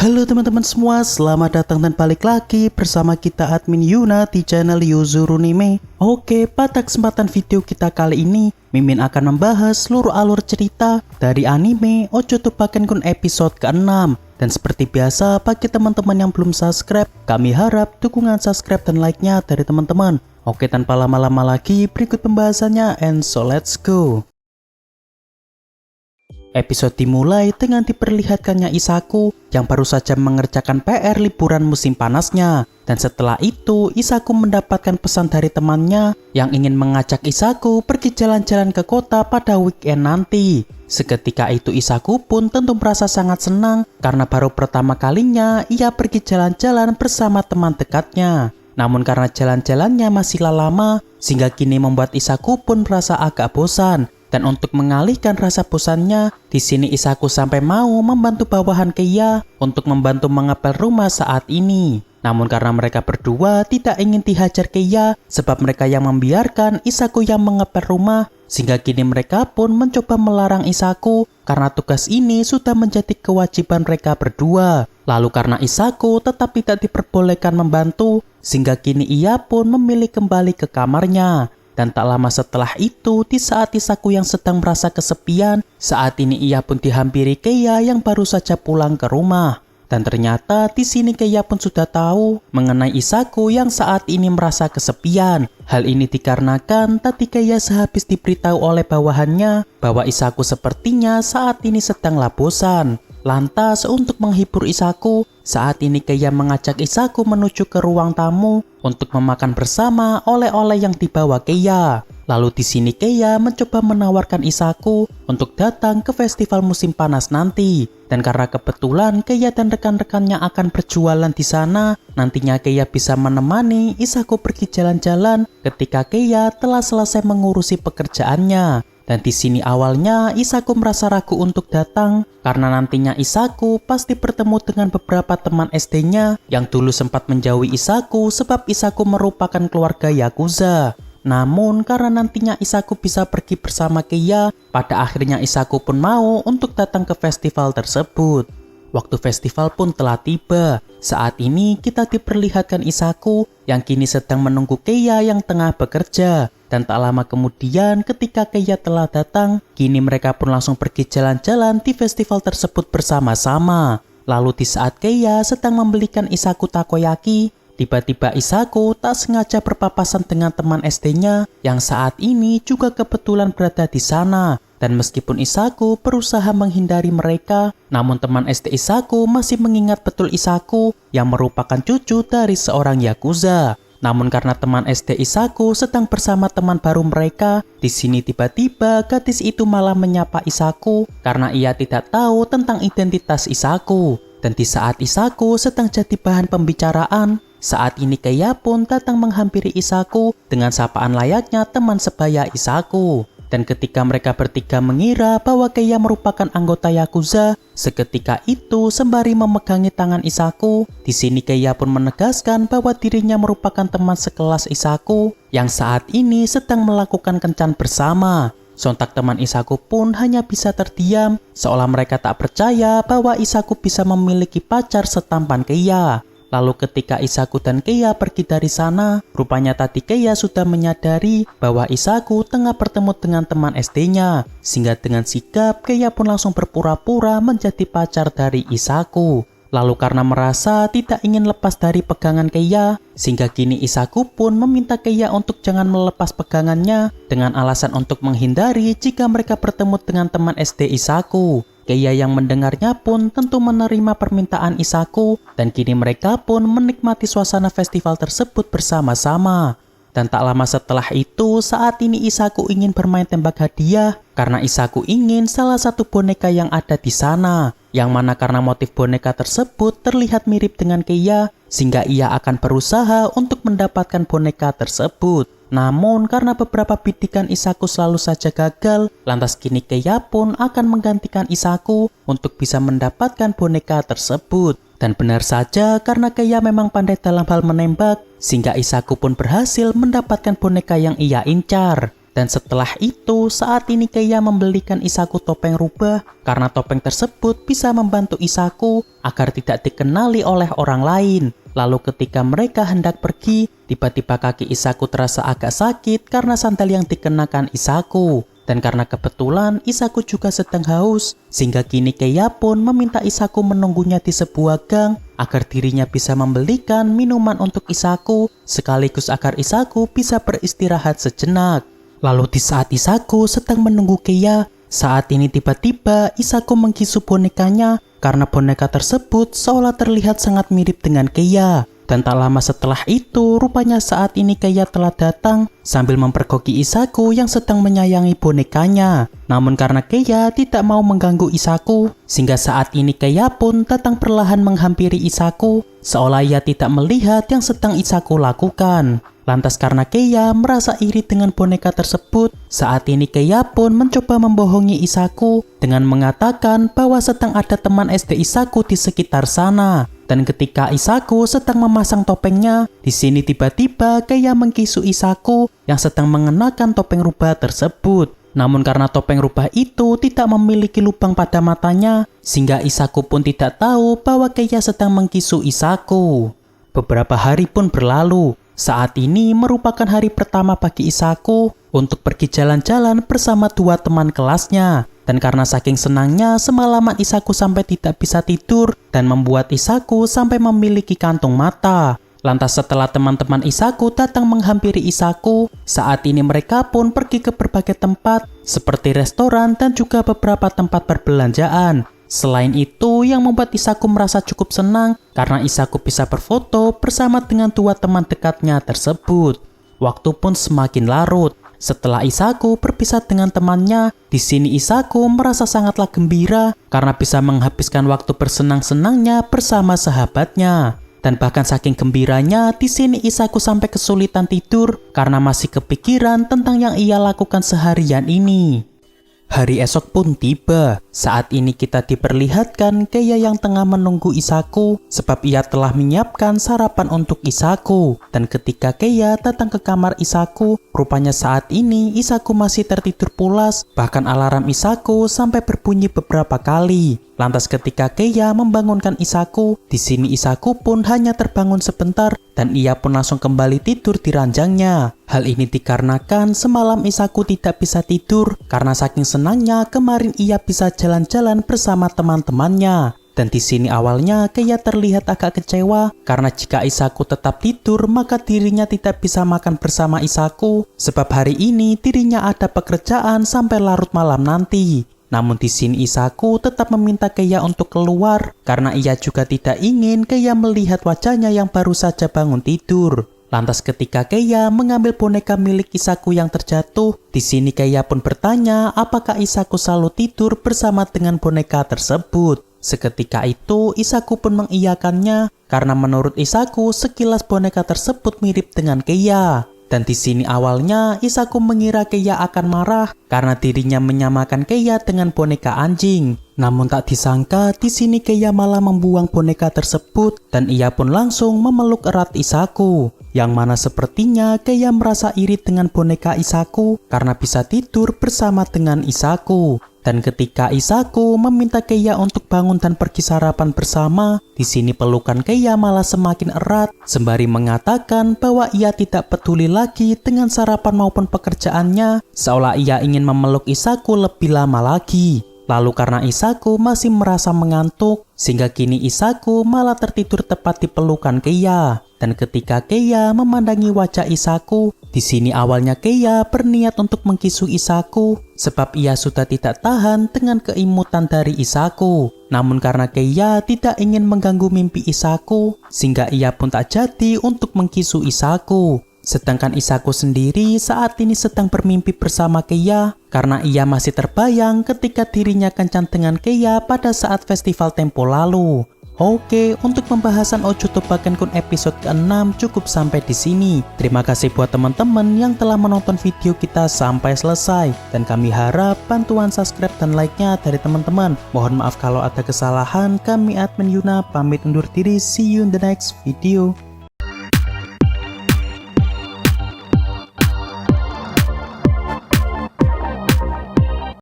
Halo teman-teman semua, selamat datang dan balik lagi bersama kita admin Yuna di channel Yuzurunime. Oke, pada kesempatan video kita kali ini, Mimin akan membahas seluruh alur cerita dari anime Ojoto Bakenkun episode ke-6. Dan seperti biasa, bagi teman-teman yang belum subscribe, kami harap dukungan subscribe dan like-nya dari teman-teman. Oke, tanpa lama-lama lagi, berikut pembahasannya, and so let's go. Episode dimulai dengan diperlihatkannya Isaku yang baru saja mengerjakan PR liburan musim panasnya. Dan setelah itu, Isaku mendapatkan pesan dari temannya yang ingin mengajak Isaku pergi jalan-jalan ke kota pada weekend nanti. Seketika itu Isaku pun tentu merasa sangat senang karena baru pertama kalinya ia pergi jalan-jalan bersama teman dekatnya. Namun karena jalan-jalannya masih lama, sehingga kini membuat Isaku pun merasa agak bosan. Dan untuk mengalihkan rasa bosannya, di sini Isaku sampai mau membantu bawahan Keiya untuk membantu mengepel rumah saat ini. Namun karena mereka berdua tidak ingin dihajar Keiya, sebab mereka yang membiarkan Isaku yang mengepel rumah, sehingga kini mereka pun mencoba melarang Isaku karena tugas ini sudah menjadi kewajiban mereka berdua. Lalu karena Isaku tetap tidak diperbolehkan membantu, sehingga kini ia pun memilih kembali ke kamarnya. Dan tak lama setelah itu, di saat Isaku yang sedang merasa kesepian, saat ini ia pun dihampiri Keiya yang baru saja pulang ke rumah. Dan ternyata di sini Keiya pun sudah tahu mengenai Isaku yang saat ini merasa kesepian. Hal ini dikarenakan tadi Keiya sehabis diberitahu oleh bawahannya bahwa Isaku sepertinya saat ini sedanglah bosan. Lantas untuk menghibur Isaku, saat ini Keiya mengajak Isaku menuju ke ruang tamu untuk memakan bersama oleh-oleh yang dibawa Keiya. Lalu di sini Keiya mencoba menawarkan Isaku untuk datang ke festival musim panas nanti. Dan karena kebetulan Keiya dan rekan-rekannya akan berjualan di sana, nantinya Keiya bisa menemani Isaku pergi jalan-jalan ketika Keiya telah selesai mengurusi pekerjaannya. Dan di sini awalnya Isaku merasa ragu untuk datang karena nantinya Isaku pasti bertemu dengan beberapa teman SD-nya yang dulu sempat menjauhi Isaku sebab Isaku merupakan keluarga Yakuza. Namun karena nantinya Isaku bisa pergi bersama Keiya, pada akhirnya Isaku pun mau untuk datang ke festival tersebut. Waktu festival pun telah tiba. Saat ini kita diperlihatkan Isaku yang kini sedang menunggu Keiya yang tengah bekerja. Dan tak lama kemudian ketika Keiya telah datang, kini mereka pun langsung pergi jalan-jalan di festival tersebut bersama-sama. Lalu di saat Keiya sedang membelikan Isaku takoyaki, tiba-tiba Isaku tak sengaja berpapasan dengan teman SD-nya yang saat ini juga kebetulan berada di sana. Dan meskipun Isaku berusaha menghindari mereka, namun teman SD Isaku masih mengingat betul Isaku yang merupakan cucu dari seorang Yakuza. Namun karena teman SD Isaku sedang bersama teman baru mereka, di sini tiba-tiba gadis itu malah menyapa Isaku karena ia tidak tahu tentang identitas Isaku. Dan di saat Isaku sedang jadi bahan pembicaraan, saat ini Keiya pun datang menghampiri Isaku dengan sapaan layaknya teman sebaya Isaku. Dan ketika mereka bertiga mengira bahwa Keiya merupakan anggota Yakuza, seketika itu sembari memegangi tangan Isaku, di sini Keiya pun menegaskan bahwa dirinya merupakan teman sekelas Isaku yang saat ini sedang melakukan kencan bersama. Sontak teman Isaku pun hanya bisa terdiam, seolah mereka tak percaya bahwa Isaku bisa memiliki pacar setampan Keiya. Lalu ketika Isaku dan Keiya pergi dari sana, rupanya tadi Keiya sudah menyadari bahwa Isaku tengah bertemu dengan teman SD-nya. Sehingga dengan sigap, Keiya pun langsung berpura-pura menjadi pacar dari Isaku. Lalu karena merasa tidak ingin lepas dari pegangan Keiya, sehingga kini Isaku pun meminta Keiya untuk jangan melepas pegangannya dengan alasan untuk menghindari jika mereka bertemu dengan teman SD Isaku. Keiya yang mendengarnya pun tentu menerima permintaan Isaku dan kini mereka pun menikmati suasana festival tersebut bersama-sama. Dan tak lama setelah itu, saat ini Isaku ingin bermain tembak hadiah karena Isaku ingin salah satu boneka yang ada di sana. Yang mana karena motif boneka tersebut terlihat mirip dengan Keiya, sehingga ia akan berusaha untuk mendapatkan boneka tersebut. Namun karena beberapa bidikan Isaku selalu saja gagal, lantas kini Keiya pun akan menggantikan Isaku untuk bisa mendapatkan boneka tersebut. Dan benar saja karena Keiya memang pandai dalam hal menembak, sehingga Isaku pun berhasil mendapatkan boneka yang ia incar. Dan setelah itu, saat ini Keiya membelikan Isaku topeng rubah karena topeng tersebut bisa membantu Isaku agar tidak dikenali oleh orang lain. Lalu ketika mereka hendak pergi, tiba-tiba kaki Isaku terasa agak sakit karena sandal yang dikenakan Isaku. Dan karena kebetulan Isaku juga sedang haus, sehingga kini Keiya pun meminta Isaku menunggunya di sebuah gang agar dirinya bisa membelikan minuman untuk Isaku, sekaligus agar Isaku bisa beristirahat sejenak. Lalu di saat Isaku sedang menunggu Keiya, saat ini tiba-tiba Isaku menggisu bonekanya karena boneka tersebut seolah terlihat sangat mirip dengan Keiya. Dan tak lama setelah itu, rupanya saat ini Keiya telah datang sambil mempergoki Isaku yang sedang menyayangi bonekanya. Namun karena Keiya tidak mau mengganggu Isaku, sehingga saat ini Keiya pun datang perlahan menghampiri Isaku, seolah ia tidak melihat yang sedang Isaku lakukan. Lantas karena Keiya merasa iri dengan boneka tersebut, saat ini Keiya pun mencoba membohongi Isaku dengan mengatakan bahwa sedang ada teman SD Isaku di sekitar sana. Dan ketika Isaku sedang memasang topengnya, di sini tiba-tiba Keiya mengkisu Isaku yang sedang mengenakan topeng rubah tersebut. Namun karena topeng rubah itu tidak memiliki lubang pada matanya, sehingga Isaku pun tidak tahu bahwa Keiya sedang mengkisu Isaku. Beberapa hari pun berlalu. Saat ini merupakan hari pertama bagi Isaku untuk pergi jalan-jalan bersama dua teman kelasnya. Dan karena saking senangnya, semalaman Isaku sampai tidak bisa tidur dan membuat Isaku sampai memiliki kantung mata. Lantas setelah teman-teman Isaku datang menghampiri Isaku, saat ini mereka pun pergi ke berbagai tempat seperti restoran dan juga beberapa tempat perbelanjaan. Selain itu, yang membuat Isaku merasa cukup senang karena Isaku bisa berfoto bersama dengan dua teman dekatnya tersebut. Waktu pun semakin larut. Setelah Isaku berpisah dengan temannya, di sini Isaku merasa sangatlah gembira karena bisa menghabiskan waktu bersenang-senangnya bersama sahabatnya. Dan bahkan saking gembiranya, di sini Isaku sampai kesulitan tidur karena masih kepikiran tentang yang ia lakukan seharian ini. Hari esok pun tiba. Saat ini kita diperlihatkan Keiya yang tengah menunggu Isaku sebab ia telah menyiapkan sarapan untuk Isaku. Dan ketika Keiya datang ke kamar Isaku, rupanya saat ini Isaku masih tertidur pulas. Bahkan alarm Isaku sampai berbunyi beberapa kali. Lantas ketika Keiya membangunkan Isaku, di sini Isaku pun hanya terbangun sebentar dan ia pun langsung kembali tidur di ranjangnya. Hal ini dikarenakan semalam Isaku tidak bisa tidur karena saking senangnya kemarin ia bisa jalan-jalan bersama teman-temannya. Dan di sini awalnya Keiya terlihat agak kecewa karena jika Isaku tetap tidur maka dirinya tidak bisa makan bersama Isaku sebab hari ini dirinya ada pekerjaan sampai larut malam nanti. Namun di sini Isaku tetap meminta Keiya untuk keluar karena ia juga tidak ingin Keiya melihat wajahnya yang baru saja bangun tidur. Lantas ketika Keiya mengambil boneka milik Isaku yang terjatuh, di sini Keiya pun bertanya apakah Isaku selalu tidur bersama dengan boneka tersebut. Seketika itu Isaku pun mengiyakannya karena menurut Isaku sekilas boneka tersebut mirip dengan Keiya. Dan di sini awalnya Isaku mengira Keiya akan marah karena dirinya menyamakan Keiya dengan boneka anjing. Namun tak disangka di sini Keiya malah membuang boneka tersebut dan ia pun langsung memeluk erat Isaku. Yang mana sepertinya Keiya merasa iri dengan boneka Isaku karena bisa tidur bersama dengan Isaku. Dan ketika Isaku meminta Keiya untuk bangun dan pergi sarapan bersama, di sini pelukan Keiya malah semakin erat, sembari mengatakan bahwa ia tidak peduli lagi dengan sarapan maupun pekerjaannya, seolah ia ingin memeluk Isaku lebih lama lagi. Lalu karena Isaku masih merasa mengantuk, sehingga kini Isaku malah tertidur tepat di pelukan Keiya. Dan ketika Keiya memandangi wajah Isaku, di sini awalnya Keiya berniat untuk mengkisu Isaku sebab ia sudah tidak tahan dengan keimutan dari Isaku. Namun karena Keiya tidak ingin mengganggu mimpi Isaku, sehingga ia pun tak jadi untuk mengkisu Isaku. Sedangkan Isaku sendiri saat ini sedang bermimpi bersama Keiya karena ia masih terbayang ketika dirinya kencan dengan Keiya pada saat festival tempo lalu. Oke, untuk pembahasan Ojoto Bakenkun episode ke-6 cukup sampai di sini. Terima kasih buat teman-teman yang telah menonton video kita sampai selesai. Dan kami harap bantuan subscribe dan like-nya dari teman-teman. Mohon maaf kalau ada kesalahan. Kami admin Yuna pamit undur diri. See you in the next video.